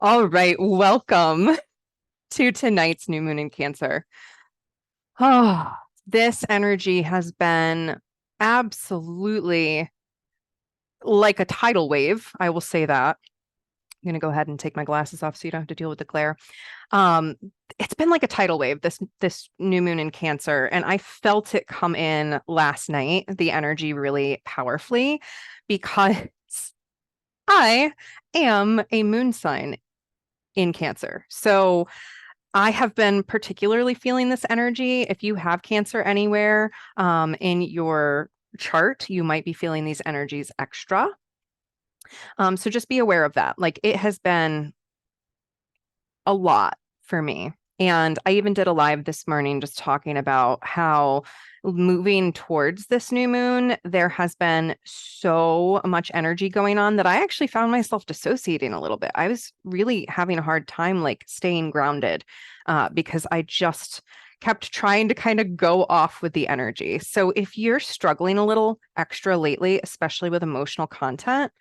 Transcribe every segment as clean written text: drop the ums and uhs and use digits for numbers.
All right, welcome to tonight's new moon in Cancer. Oh, this energy has been absolutely like a tidal wave. I will say that. I'm going to go ahead and take my glasses off so you don't have to deal with the glare. Um, it's been like a tidal wave, this new moon in Cancer, and I felt it come in last night, the energy really powerfully, because I am a moon sign in Cancer. So I have been particularly feeling this energy. If you have Cancer anywhere in your chart, you might be feeling these energies extra. So just be aware of that. Like it has been a lot for me. And I even did a live this morning just talking about how moving towards this new moon, there has been so much energy going on that I actually found myself dissociating a little bit. I was really having a hard time like staying grounded because I just kept trying to kind of go off with the energy. So if you're struggling a little extra lately, especially with emotional content,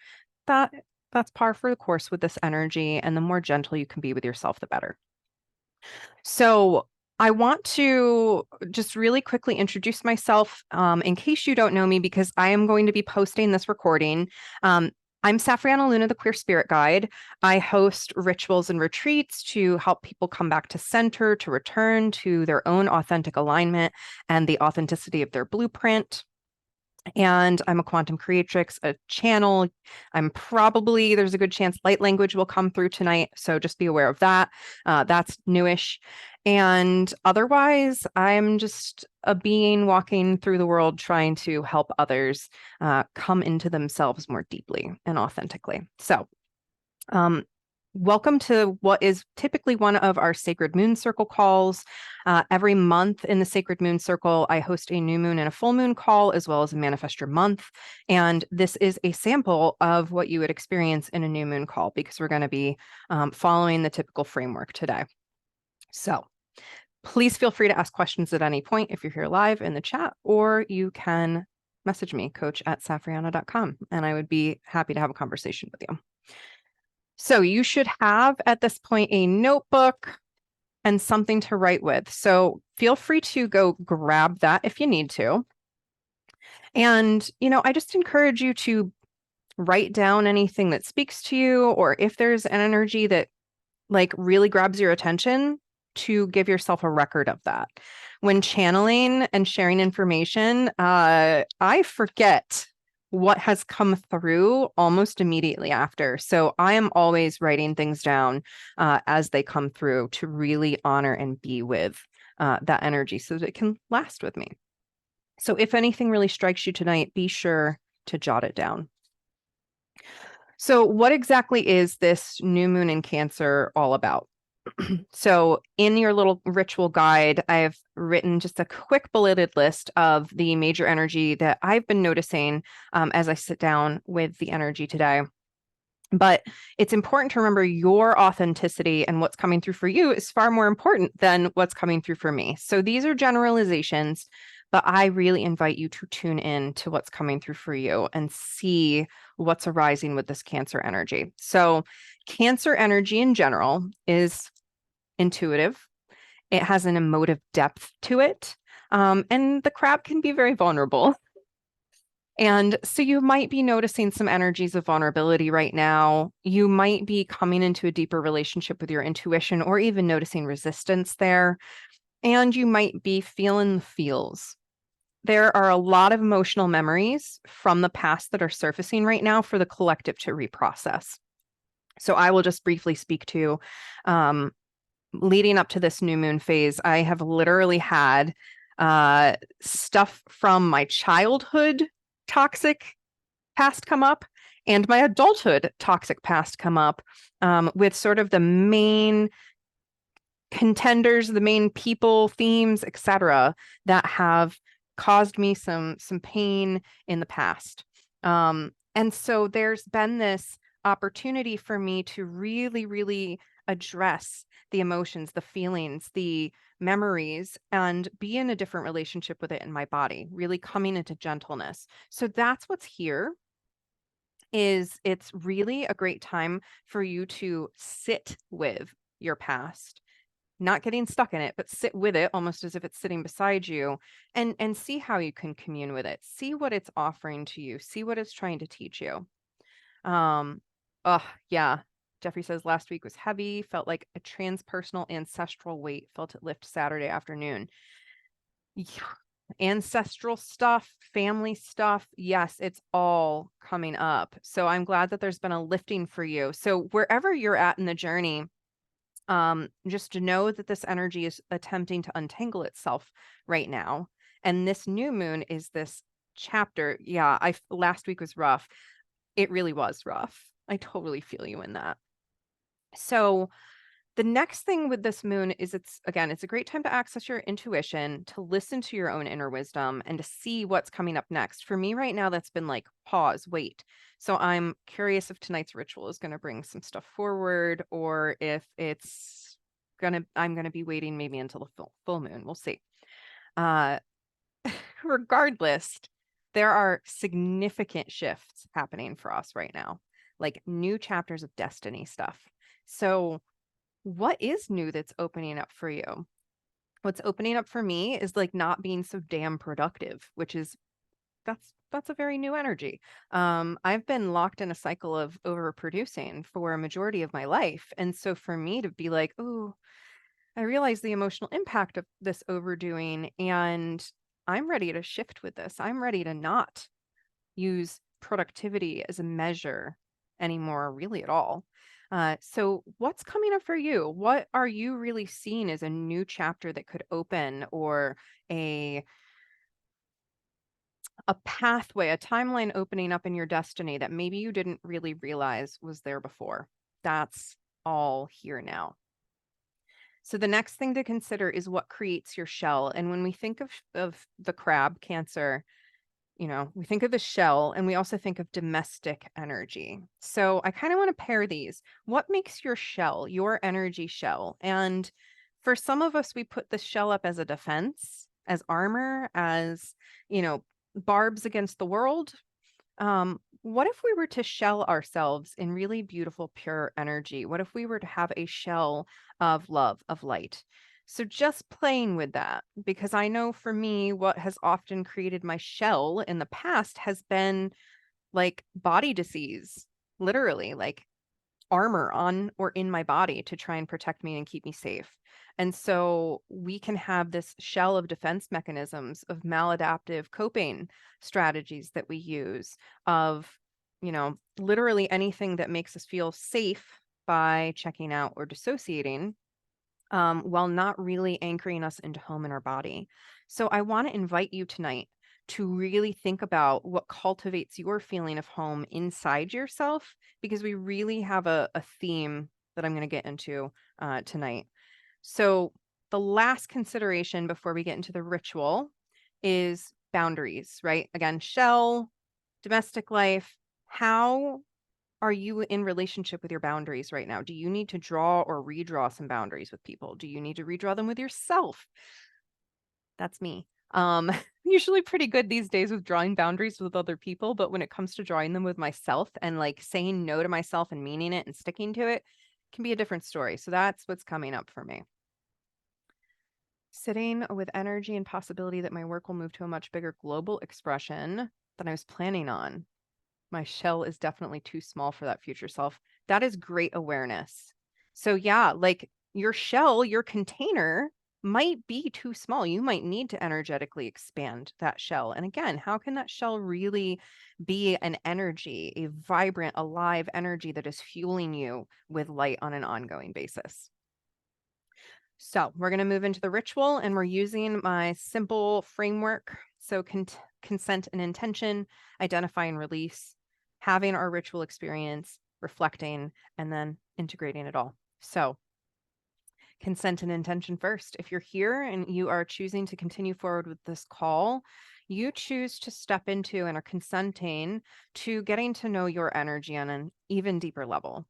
that that's par for the course with this energy. And the more gentle you can be with yourself, the better. So I want to just really quickly introduce myself in case you don't know me, because I am going to be posting this recording. I'm Safriana Luna, the Queer Spirit Guide. I host rituals and retreats to help people come back to center, to return to their own authentic alignment and the authenticity of their blueprint. And I'm a quantum creatrix, a channel. There's a good chance light language will come through tonight. So just be aware of that. That's newish. And otherwise, I'm just a being walking through the world trying to help others come into themselves more deeply and authentically. So, um, welcome to what is typically one of our Sacred Moon Circle calls. Every month in the Sacred Moon Circle, I host a new moon and a full moon call, as well as a Manifest Your Month. And this is a sample of what you would experience in a new moon call, because we're going to be following the typical framework today. So please feel free to ask questions at any point if you're here live in the chat, or you can message me, coach@safriana.com, and I would be happy to have a conversation with you. So you should have at this point a notebook and something to write with. So feel free to go grab that if you need to. And, I just encourage you to write down anything that speaks to you, or if there's an energy that like really grabs your attention, to give yourself a record of that. When channeling and sharing information, I forget what has come through almost immediately after. So I am always writing things down as they come through to really honor and be with that energy so that it can last with me. So if anything really strikes you tonight, be sure to jot it down. So what exactly is this new moon in Cancer all about? So in your little ritual guide, I've written just a quick bulleted list of the major energy that I've been noticing as I sit down with the energy today. But it's important to remember your authenticity and what's coming through for you is far more important than what's coming through for me. So these are generalizations, but I really invite you to tune in to what's coming through for you and see what's arising with this Cancer energy. So Cancer energy in general is intuitive. It has an emotive depth to it. And the crab can be very vulnerable. And so you might be noticing some energies of vulnerability right now. You might be coming into a deeper relationship with your intuition, or even noticing resistance there. And you might be feeling the feels. There are a lot of emotional memories from the past that are surfacing right now for the collective to reprocess. So I will just briefly speak to leading up to this new moon phase. I have literally had stuff from my childhood toxic past come up and my adulthood toxic past come up with sort of the main contenders, the main people, themes, etc., that have caused me some pain in the past. And so there's been this opportunity for me to really, really address the emotions, the feelings, the memories, and be in a different relationship with it in my body, really coming into gentleness. So that's what's here. is it's really a great time for you to sit with your past, not getting stuck in it, but sit with it almost as if it's sitting beside you, and see how you can commune with it. See what it's offering to you. See what it's trying to teach you. Um, oh, yeah. Jeffrey says last week was heavy, felt like a transpersonal ancestral weight, felt it lift Saturday afternoon. Yeah. Ancestral stuff, family stuff, yes, it's all coming up. So I'm glad that there's been a lifting for you. So wherever you're at in the journey, just to know that this energy is attempting to untangle itself right now. And this new moon is this chapter. Yeah, last week was rough. It really was rough. I totally feel you in that. So the next thing with this moon is it's a great time to access your intuition, to listen to your own inner wisdom, and to see what's coming up next. For me right now, that's been like pause, wait. So I'm curious if tonight's ritual is going to bring some stuff forward, or if I'm gonna be waiting maybe until the full moon. We'll see. Uh, Regardless, there are significant shifts happening for us right now, like new chapters of destiny stuff. So what is new that's opening up for you? What's opening up for me is like not being so damn productive, which is that's a very new energy. I've been locked in a cycle of overproducing for a majority of my life. And so for me to be like, oh, I realize the emotional impact of this overdoing, and I'm ready to shift with this. I'm ready to not use productivity as a measure anymore, really at all. So, what's coming up for you? What are you really seeing as a new chapter that could open, or a a pathway, a timeline opening up in your destiny that maybe you didn't really realize was there before? That's all here now. So the next thing to consider is what creates your shell. And when we think of the crab Cancer, we think of the shell, and we also think of domestic energy. So I kind of want to pair these. What makes your shell, your energy shell? And for some of us, we put the shell up as a defense, as armor, as, barbs against the world. What if we were to shell ourselves in really beautiful, pure energy? What if we were to have a shell of love, of light? So just playing with that, because I know for me, what has often created my shell in the past has been like body disease, literally, like armor on or in my body to try and protect me and keep me safe. And so we can have this shell of defense mechanisms, of maladaptive coping strategies that we use, of, literally anything that makes us feel safe by checking out or dissociating, while not really anchoring us into home in our body. So I want to invite you tonight to really think about what cultivates your feeling of home inside yourself, because we really have a theme that I'm going to get into tonight. So the last consideration before we get into the ritual is boundaries, right? Again, shell, domestic life. How are you in relationship with your boundaries right now? Do you need to draw or redraw some boundaries with people? Do you need to redraw them with yourself? That's me. Usually pretty good these days with drawing boundaries with other people, but when it comes to drawing them with myself and like saying no to myself and meaning it and sticking to it, can be a different story. So that's what's coming up for me. Sitting with energy and possibility that my work will move to a much bigger global expression than I was planning on. My shell is definitely too small for that future self. That is great awareness. So yeah, like your shell, your container might be too small. You might need to energetically expand that shell. And again, how can that shell really be an energy, a vibrant, alive energy that is fueling you with light on an ongoing basis? So we're going to move into the ritual, and we're using my simple framework. So consent and intention, identify and release, having our ritual experience, reflecting, and then integrating it all. So consent and intention first. If you're here and you are choosing to continue forward with this call, you choose to step into and are consenting to getting to know your energy on an even deeper level.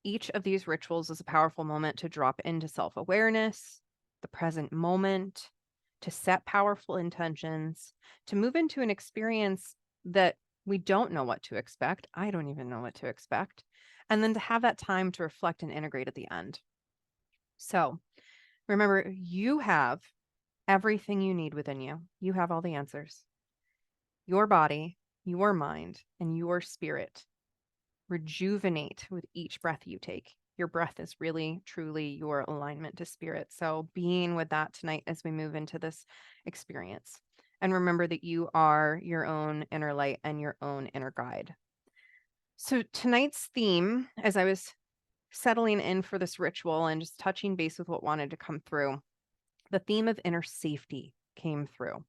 Each of these rituals is a powerful moment to drop into self awareness, the present moment, to set powerful intentions, to move into an experience that We don't know what to expect. I don't even know what to expect. And then to have that time to reflect and integrate at the end. So remember, you have everything you need within you. You have all the answers. Your body, your mind, and your spirit rejuvenate with each breath you take. Your breath is really, truly your alignment to spirit. So being with that tonight as we move into this experience. And remember that you are your own inner light and your own inner guide. So tonight's theme, as I was settling in for this ritual and just touching base with what wanted to come through, the theme of inner safety came through.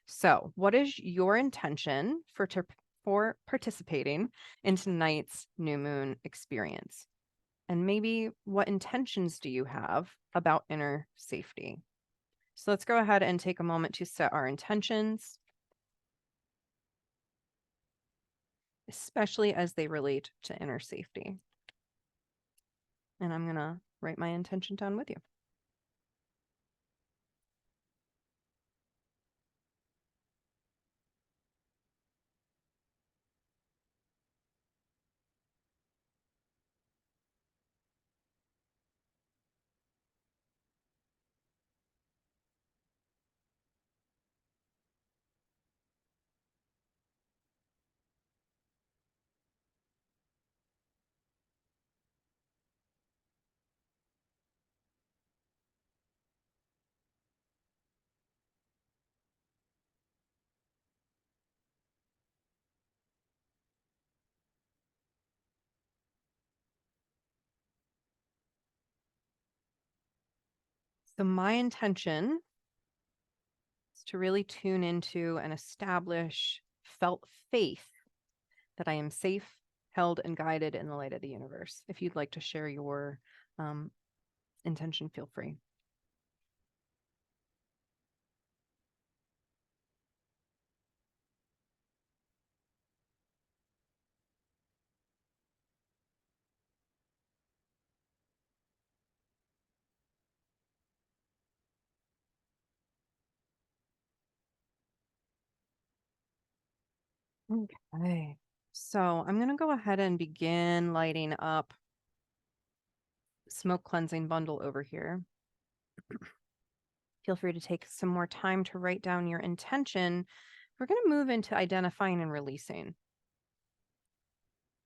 So, what is your intention for participating in tonight's new moon experience? And maybe what intentions do you have about inner safety? So, let's go ahead and take a moment to set our intentions, especially as they relate to inner safety. And I'm going to write my intention down with you. So, my intention is to really tune into and establish felt faith that I am safe, held, and guided in the light of the universe. If you'd like to share your intention, feel free. Okay. So I'm going to go ahead and begin lighting up smoke cleansing bundle over here. Feel free to take some more time to write down your intention. We're going to move into identifying and releasing.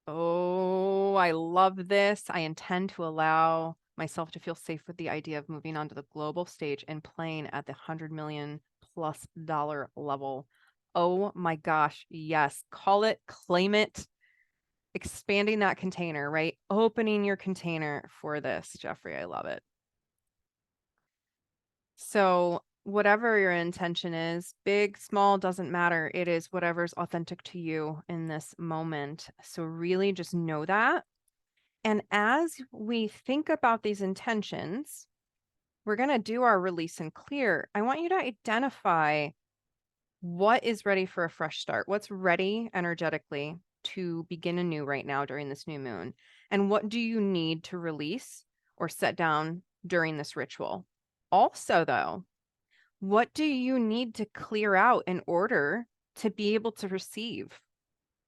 Oh, I love this. I intend to allow myself to feel safe with the idea of moving onto the global stage and playing at the $100 million+ level. Oh my gosh. Yes. Call it, claim it, expanding that container, right? Opening your container for this, Jeffrey. I love it. So, whatever your intention is, big, small, doesn't matter. It is whatever's authentic to you in this moment. So, really just know that. And as we think about these intentions, we're going to do our release and clear. I want you to identify what is ready for a fresh start, what's ready energetically to begin anew right now during this new moon, and what do you need to release or set down during this ritual. Also, though, what do you need to clear out in order to be able to receive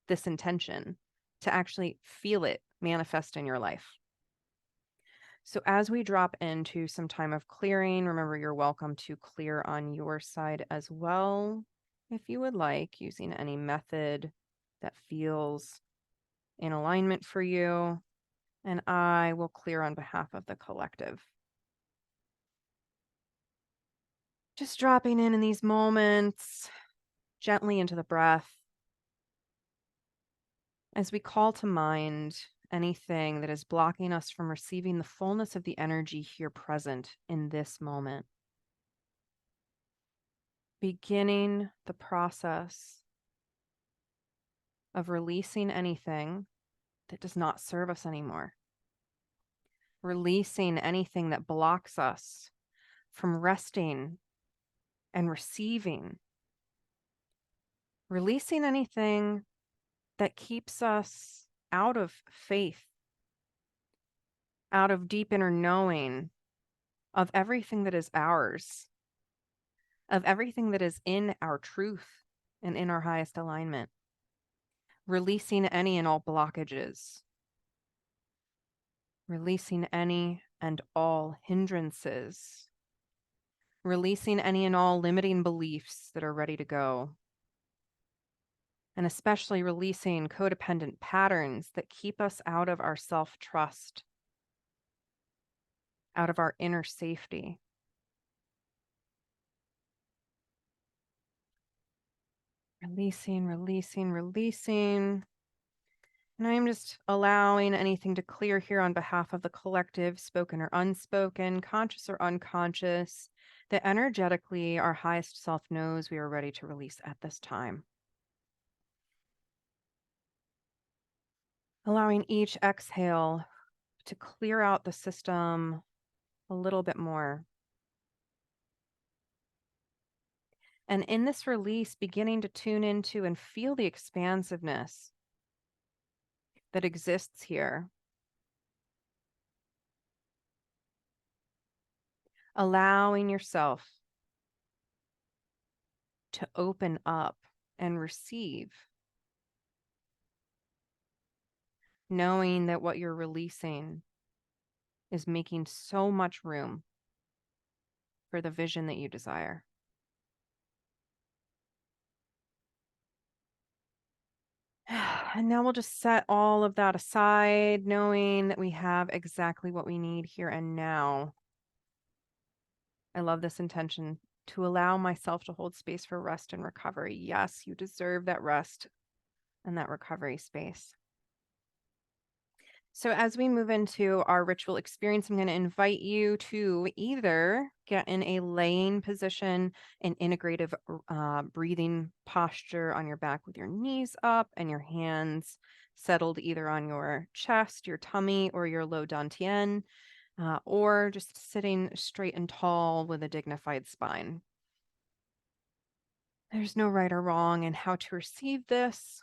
this intention, to actually feel it manifest in your life? So as we drop into some time of clearing, remember you're welcome to clear on your side as well, if you would like, using any method that feels in alignment for you. And I will clear on behalf of the collective. Just dropping in these moments, gently into the breath, as we call to mind anything that is blocking us from receiving the fullness of the energy here present in this moment. Beginning the process of releasing anything that does not serve us anymore. Releasing anything that blocks us from resting and receiving. Releasing anything that keeps us out of faith, out of deep inner knowing of everything that is ours, of everything that is in our truth and in our highest alignment. releasing any and all blockages, releasing any and all hindrances, releasing any and all limiting beliefs that are ready to go, and especially releasing codependent patterns that keep us out of our self-trust, out of our inner safety. Releasing, releasing, releasing. And I'm just allowing anything to clear here on behalf of the collective, spoken or unspoken, conscious or unconscious, that energetically our highest self knows we are ready to release at this time. Allowing each exhale to clear out the system a little bit more. And in this release, beginning to tune into and feel the expansiveness that exists here. Allowing yourself to open up and receive, knowing that what you're releasing is making so much room for the vision that you desire. And now we'll just set all of that aside, knowing that we have exactly what we need here and now. I love this intention to allow myself to hold space for rest and recovery. Yes, you deserve that rest and that recovery space. So as we move into our ritual experience, I'm going to invite you to either get in a laying position, an integrative breathing posture on your back with your knees up and your hands settled either on your chest, your tummy, or your low dantian, or just sitting straight and tall with a dignified spine. There's no right or wrong in how to receive this.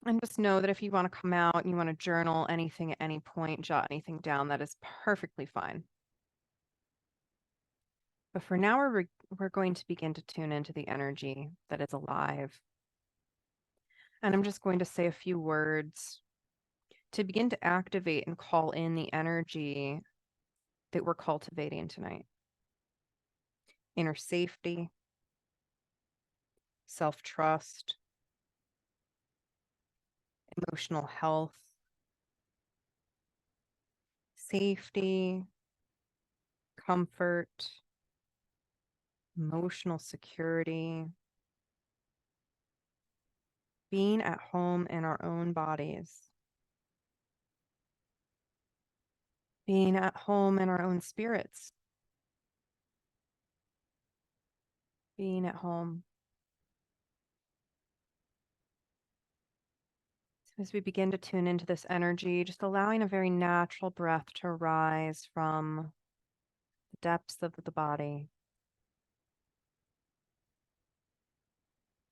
And just know that if you want to come out and you want to journal anything at any point, jot anything down, that is perfectly fine. But for now, we're going to begin to tune into the energy that is alive. And I'm just going to say a few words to begin to activate and call in the energy that we're cultivating tonight. Inner safety, self-trust, emotional health, safety, comfort, emotional security, being at home in our own bodies, being at home in our own spirits, being at home. So as we begin to tune into this energy, just allowing a very natural breath to rise from the depths of the body.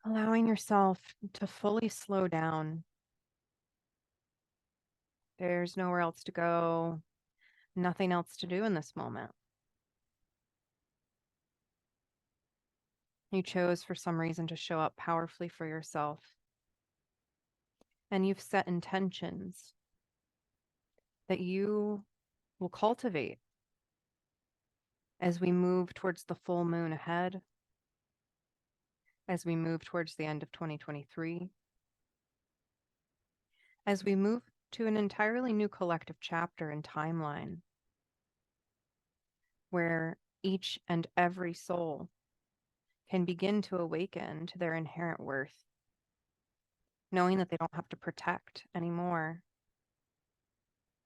Allowing yourself to fully slow down. There's nowhere else to go, nothing else to do in this moment. You chose for some reason to show up powerfully for yourself. And you've set intentions that you will cultivate as we move towards the full moon ahead, as we move towards the end of 2023, as we move to an entirely new collective chapter and timeline where each and every soul can begin to awaken to their inherent worth, knowing that they don't have to protect anymore.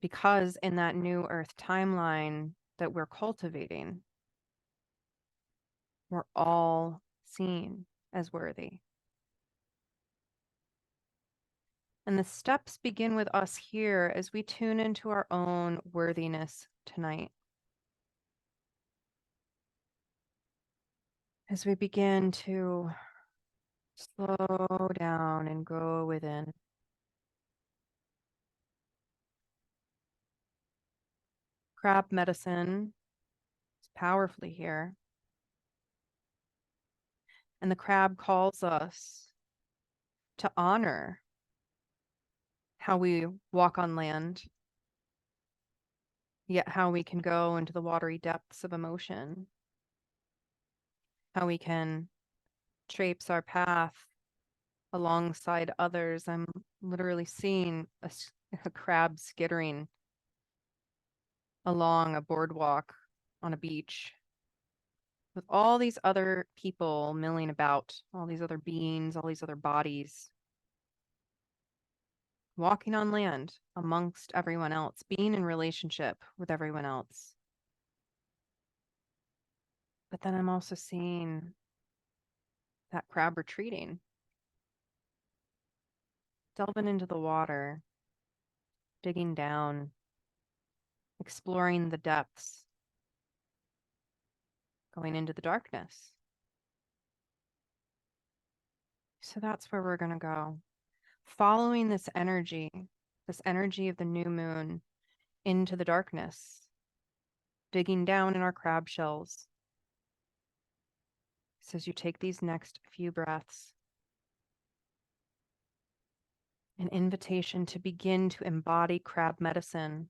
Because in that new earth timeline that we're cultivating, we're all seen as worthy. And the steps begin with us here as we tune into our own worthiness tonight. As we begin to slow down and go within. Crab medicine is powerfully here. And the crab calls us to honor how we walk on land, yet how we can go into the watery depths of emotion, how we can traipse our path alongside others. I'm literally seeing a crab skittering along a boardwalk on a beach with all these other people milling about, all these other beings, all these other bodies, walking on land amongst everyone else, being in relationship with everyone else. But then I'm also seeing that crab retreating, delving into the water, digging down, exploring the depths, going into the darkness. So that's where we're going to go. Following this energy of the new moon into the darkness, digging down in our crab shells. So as you take these next few breaths, an invitation to begin to embody crab medicine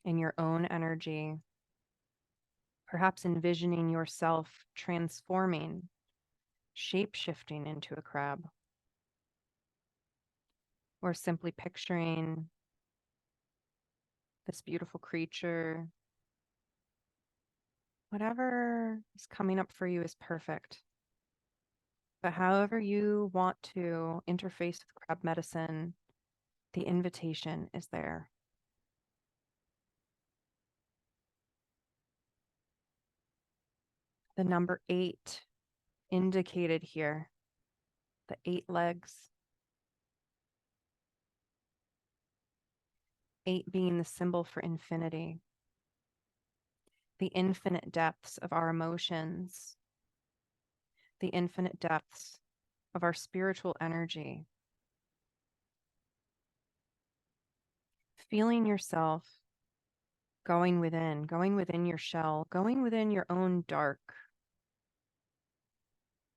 in your own energy, perhaps envisioning yourself transforming, shape-shifting into a crab, or simply picturing this beautiful creature. Whatever is coming up for you is perfect. But however you want to interface with crab medicine, the invitation is there. The number 8 indicated here, the 8 legs, 8 being the symbol for infinity, the infinite depths of our emotions, the infinite depths of our spiritual energy. Feeling yourself going within your shell, going within your own dark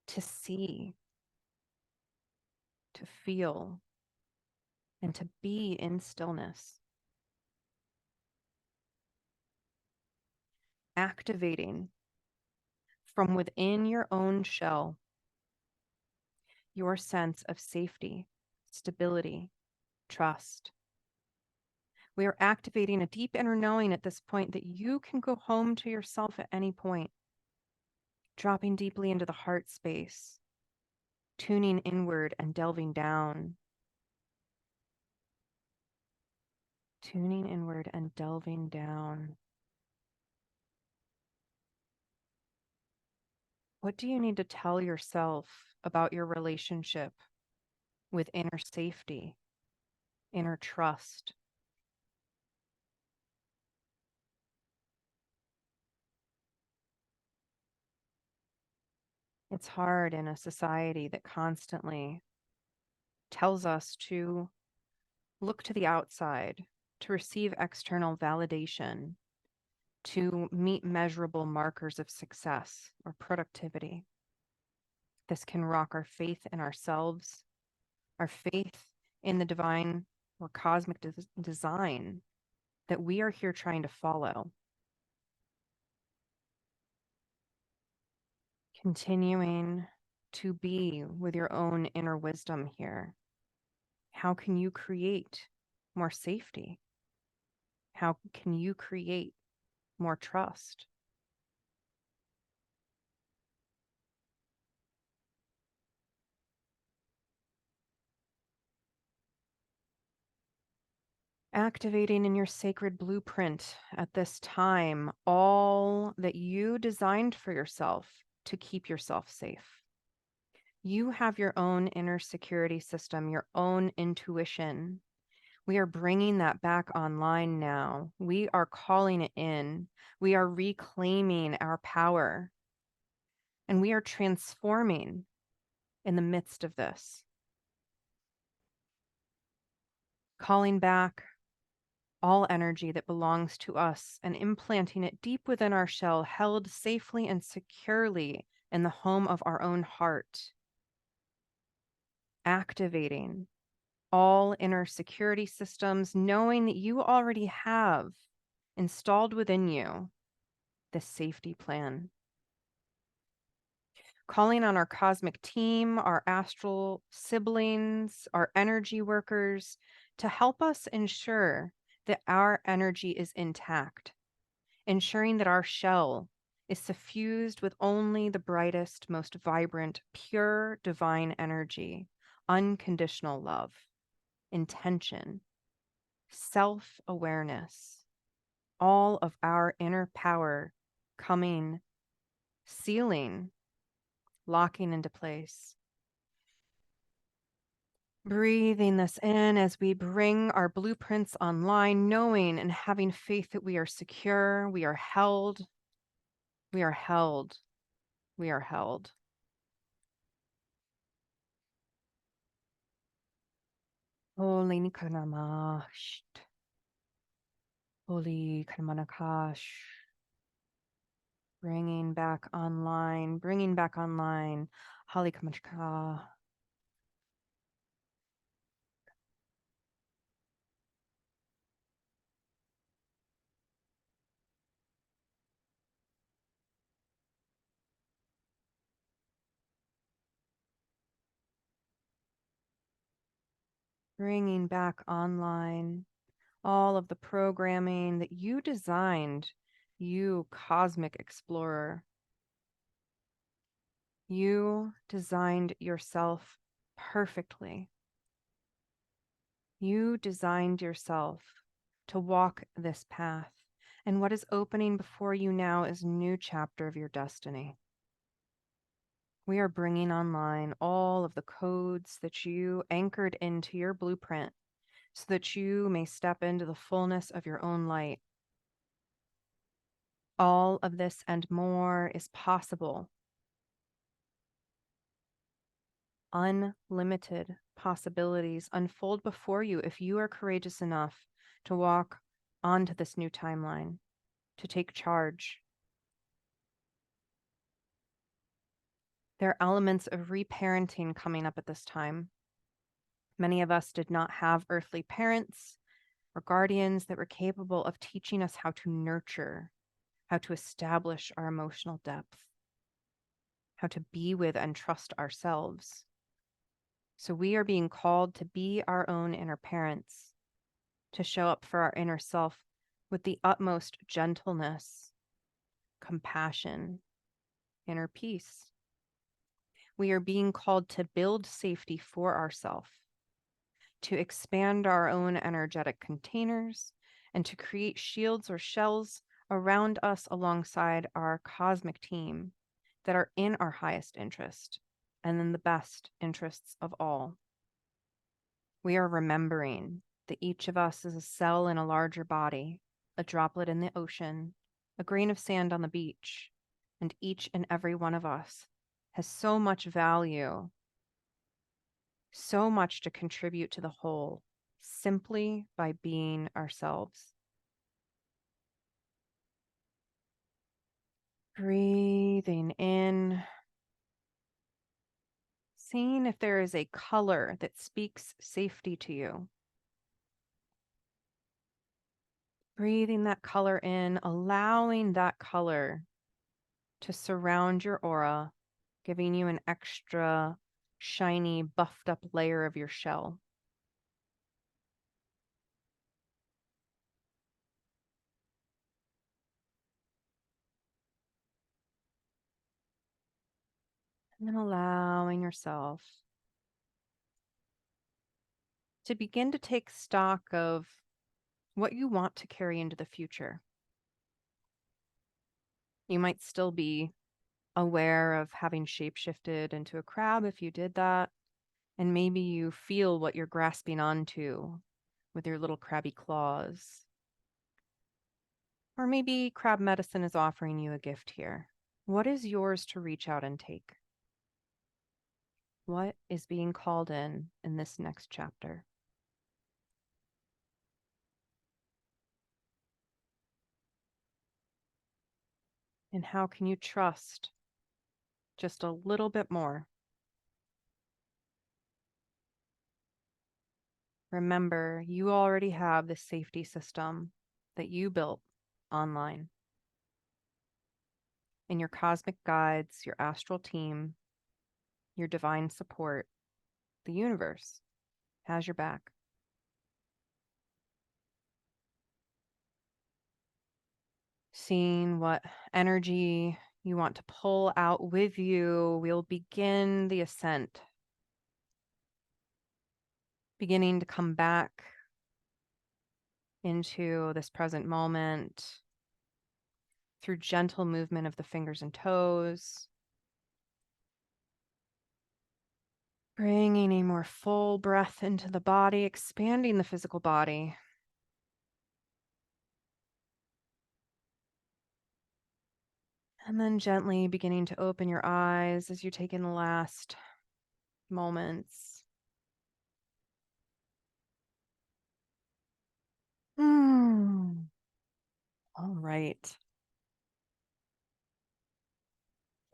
to see, to feel, and to be in stillness. Activating from within your own shell your sense of safety, stability, trust. We are activating a deep inner knowing at this point that you can go home to yourself at any point, dropping deeply into the heart space, tuning inward and delving down. Tuning inward and delving down. What do you need to tell yourself about your relationship with inner safety, inner trust? It's hard in a society that constantly tells us to look to the outside, to receive external validation, to meet measurable markers of success or productivity. This can rock our faith in ourselves, our faith in the divine or cosmic design that we are here trying to follow. Continuing to be with your own inner wisdom here. How can you create more safety? How can you create more trust? Activating in your sacred blueprint at this time all that you designed for yourself to keep yourself safe. You have your own inner security system, your own intuition. We are bringing that back online now. We are calling it in. We are reclaiming our power. And we are transforming in the midst of this. Calling back all energy that belongs to us and implanting it deep within our shell, held safely and securely in the home of our own heart. activating all inner security systems, knowing that you already have installed within you this safety plan. Calling on our cosmic team, our astral siblings, our energy workers to help us ensure that our energy is intact, ensuring that our shell is suffused with only the brightest, most vibrant, pure divine energy, unconditional love, intention, self awareness, all of our inner power coming, sealing, locking into place. Breathing this in as we bring our blueprints online, knowing and having faith that we are secure, we are held, we are held, we are held. Holy Nikanamash. Holy Karmanakash. Bringing back online, bringing back online. Hali Kamachka. Bringing back online all of the programming that you designed, you cosmic explorer. You designed yourself perfectly. You designed yourself to walk this path. And what is opening before you now is a new chapter of your destiny. We are bringing online all of the codes that you anchored into your blueprint so that you may step into the fullness of your own light. All of this and more is possible. Unlimited possibilities unfold before you if you are courageous enough to walk onto this new timeline, to take charge. There are elements of reparenting coming up at this time. Many of us did not have earthly parents or guardians that were capable of teaching us how to nurture, how to establish our emotional depth, how to be with and trust ourselves. So we are being called to be our own inner parents, to show up for our inner self with the utmost gentleness, compassion, inner peace. We are being called to build safety for ourselves, to expand our own energetic containers, and to create shields or shells around us alongside our cosmic team that are in our highest interest and in the best interests of all. We are remembering that each of us is a cell in a larger body, a droplet in the ocean, a grain of sand on the beach, and each and every one of us has so much value, so much to contribute to the whole, simply by being ourselves. Breathing in, seeing if there is a color that speaks safety to you. Breathing that color in, allowing that color to surround your aura, giving you an extra shiny, buffed up layer of your shell. And then allowing yourself to begin to take stock of what you want to carry into the future. You might still be aware of having shapeshifted into a crab if you did that, and maybe you feel what you're grasping onto with your little crabby claws. Or maybe crab medicine is offering you a gift here. What is yours to reach out and take? What is being called in this next chapter? And how can you trust just a little bit more remember you already have this safety system that you built online. And your cosmic guides, your astral team, your divine support, the universe has your back. Seeing what energy you want to pull out with you, we'll begin the ascent. Beginning to come back into this present moment through gentle movement of the fingers and toes. Bringing a more full breath into the body, expanding the physical body. And then gently beginning to open your eyes as you take in the last moments. All right.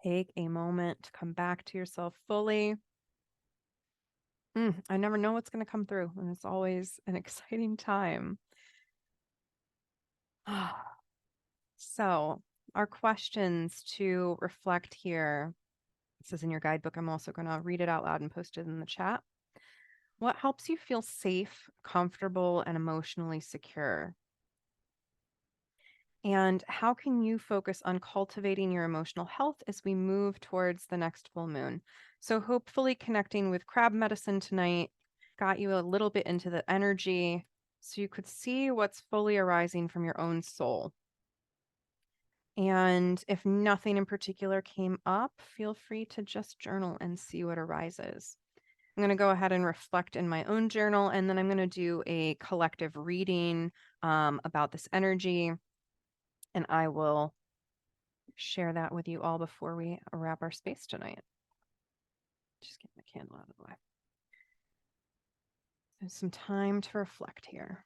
Take a moment to come back to yourself fully. I never know what's going to come through, and it's always an exciting time. So, our questions to reflect here. This is in your guidebook. I'm also going to read it out loud and post it in the chat. What helps you feel safe, comfortable, and emotionally secure? And how can you focus on cultivating your emotional health as we move towards the next full moon? So, hopefully, connecting with crab medicine tonight got you a little bit into the energy so you could see what's fully arising from your own soul. And if nothing in particular came up, feel free to just journal and see what arises. I'm going to go ahead and reflect in my own journal, and then I'm going to do a collective reading about this energy. And I will share that with you all before we wrap our space tonight. Just get my candle out of the way. There's some time to reflect here.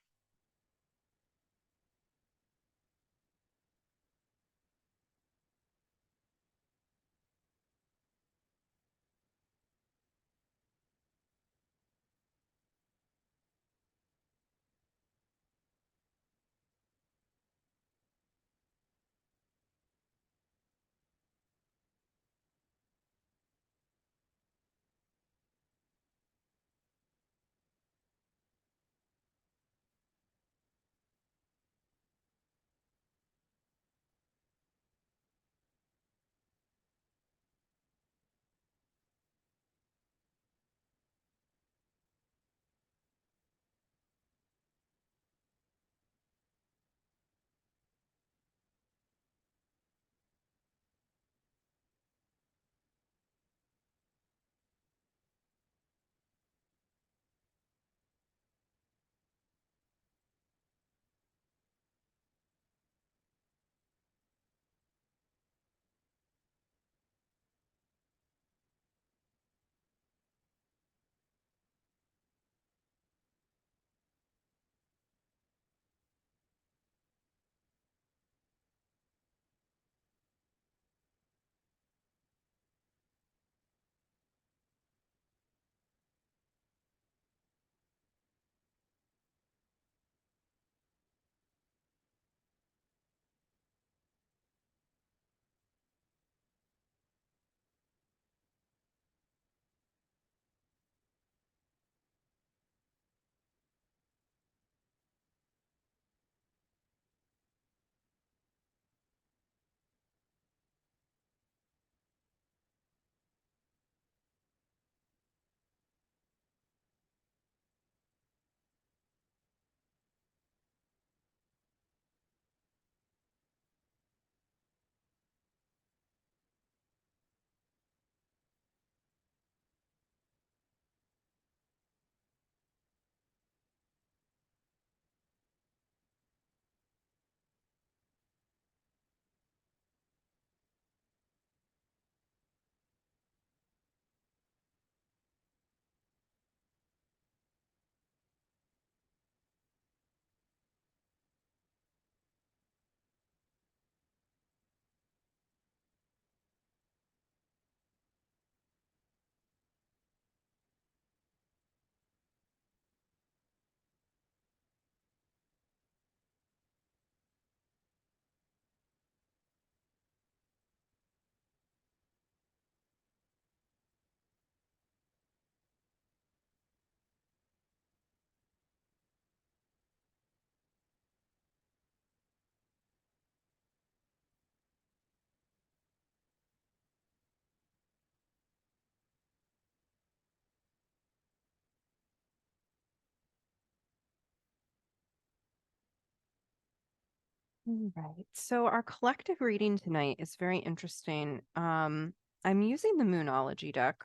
All right. So our collective reading tonight is very interesting. I'm using the Moonology deck,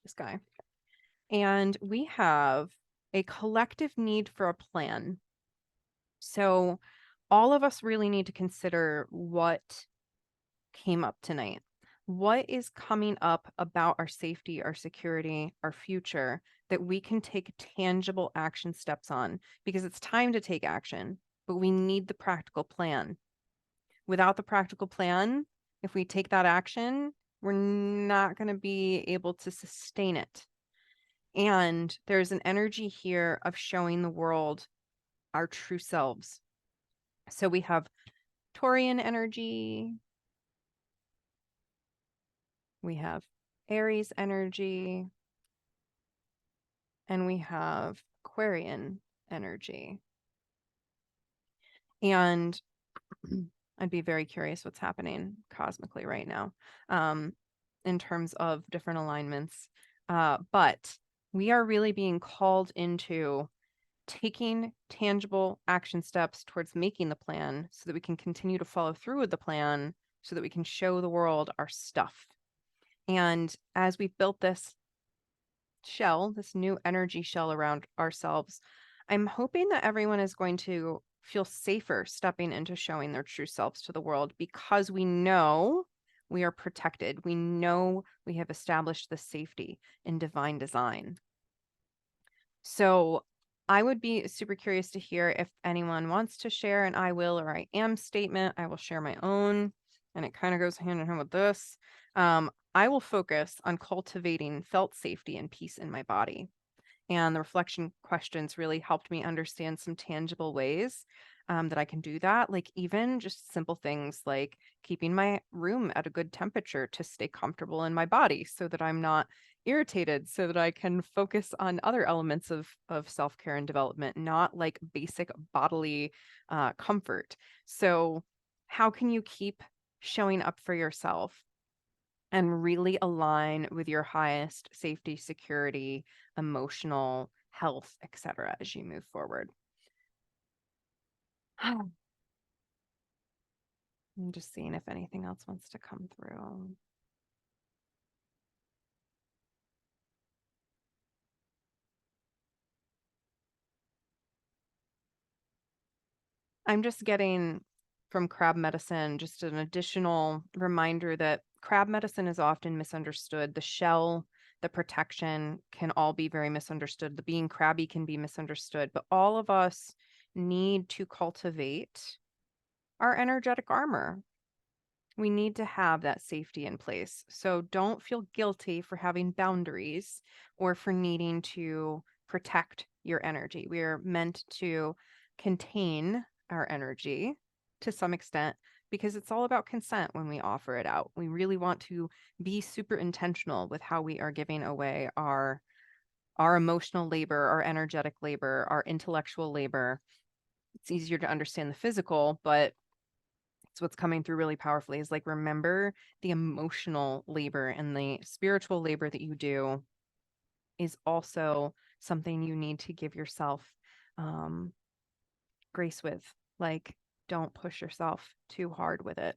this guy, and we have a collective need for a plan. So all of us really need to consider what came up tonight. What is coming up about our safety, our security, our future that we can take tangible action steps on? Because it's time to take action, but we need the practical plan. Without the practical plan, if we take that action, we're not going to be able to sustain it. And there's an energy here of showing the world our true selves. So we have Taurian energy, we have Aries energy, and we have Aquarian energy. And I'd be very curious what's happening cosmically right now, in terms of different alignments. But we are really being called into taking tangible action steps towards making the plan so that we can continue to follow through with the plan so that we can show the world our stuff. And as we've built this shell, this new energy shell around ourselves, I'm hoping that everyone is going to feel safer stepping into showing their true selves to the world because we know we are protected. We know we have established the safety in divine design. So I would be super curious to hear if anyone wants to share an I will or I am statement. I will share my own, and it kind of goes hand in hand with this. I will focus on cultivating felt safety and peace in my body. And the reflection questions really helped me understand some tangible ways that I can do that. Like even just simple things like keeping my room at a good temperature to stay comfortable in my body so that I'm not irritated, so that I can focus on other elements of self-care and development, not like basic bodily comfort. So how can you keep showing up for yourself and really align with your highest safety, security, emotional health, etc. as you move forward? I'm just seeing if anything else wants to come through. I'm just getting from crab medicine just an additional reminder that crab medicine is often misunderstood. The shell, the protection can all be very misunderstood. The being crabby can be misunderstood, but all of us need to cultivate our energetic armor. We need to have that safety in place. So don't feel guilty for having boundaries or for needing to protect your energy. We are meant to contain our energy to some extent because it's all about consent when we offer it out. We really want to be super intentional with how we are giving away our emotional labor, our energetic labor, our intellectual labor. It's easier to understand the physical, but it's what's coming through really powerfully is like remember the emotional labor and the spiritual labor that you do is also something you need to give yourself um, grace with. Like, don't push yourself too hard with it.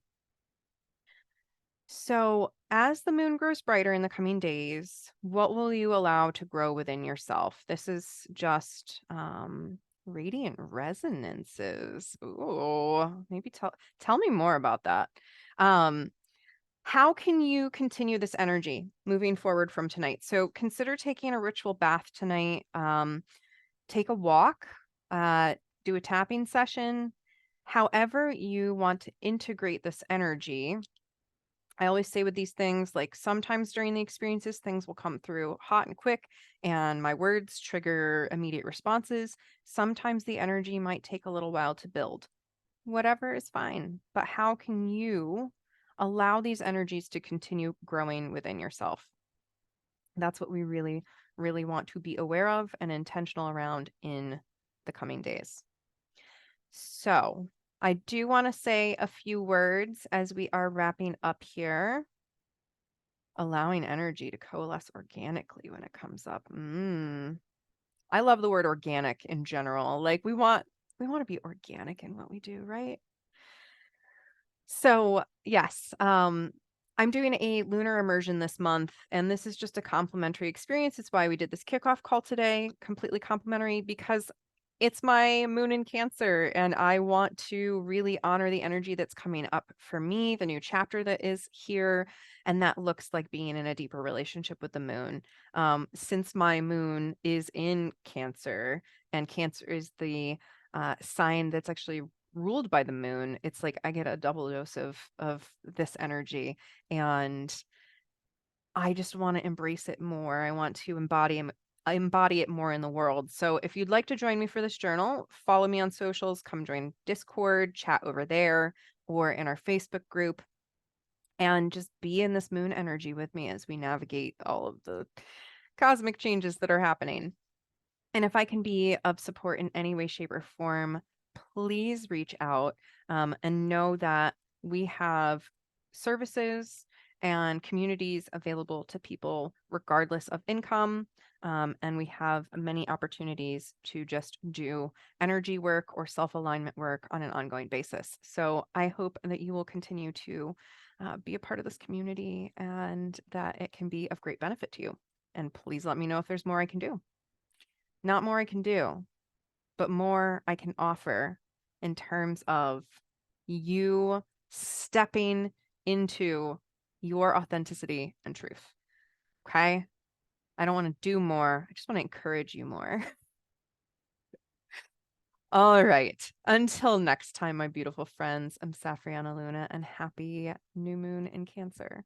So, as the moon grows brighter in the coming days, what will you allow to grow within yourself? This is just radiant resonances. Ooh, maybe tell me more about that. Um, how can you continue this energy moving forward from tonight? So consider taking a ritual bath tonight. Take a walk, do a tapping session. However you want to integrate this energy. I always say with these things, like sometimes during the experiences, things will come through hot and quick, and my words trigger immediate responses. Sometimes the energy might take a little while to build. Whatever is fine. But how can you allow these energies to continue growing within yourself? That's what we really, really want to be aware of and intentional around in the coming days. So, I do want to say a few words as we are wrapping up here. Allowing energy to coalesce organically when it comes up. I love the word organic in general. Like we want want to be organic in what we do, right? So yes, I'm doing a lunar immersion this month, and this is just a complimentary experience. It's why we did this kickoff call today, completely complimentary, because it's my moon in Cancer, and I want to really honor the energy that's coming up for me, the new chapter that is here, and that looks like being in a deeper relationship with the moon. Since my moon is in Cancer, and Cancer is the sign that's actually ruled by the moon, it's like I get a double dose of this energy, and I just want to embrace it more. I want to embody it more in the world. So if you'd like to join me for this journal, follow me on socials, come join Discord, chat over there or in our Facebook group, and just be in this moon energy with me as we navigate all of the cosmic changes that are happening. And if I can be of support in any way, shape, or form, please reach out, and know that we have services and communities available to people regardless of income. And we have many opportunities to just do energy work or self-alignment work on an ongoing basis. So I hope that you will continue to be a part of this community and that it can be of great benefit to you. And please let me know if there's more I can do. Not more I can do, but more I can offer in terms of you stepping into your authenticity and truth. Okay? I don't want to do more. I just want to encourage you more. All right. Until next time, my beautiful friends, I'm Safriana Luna, and happy new moon in Cancer.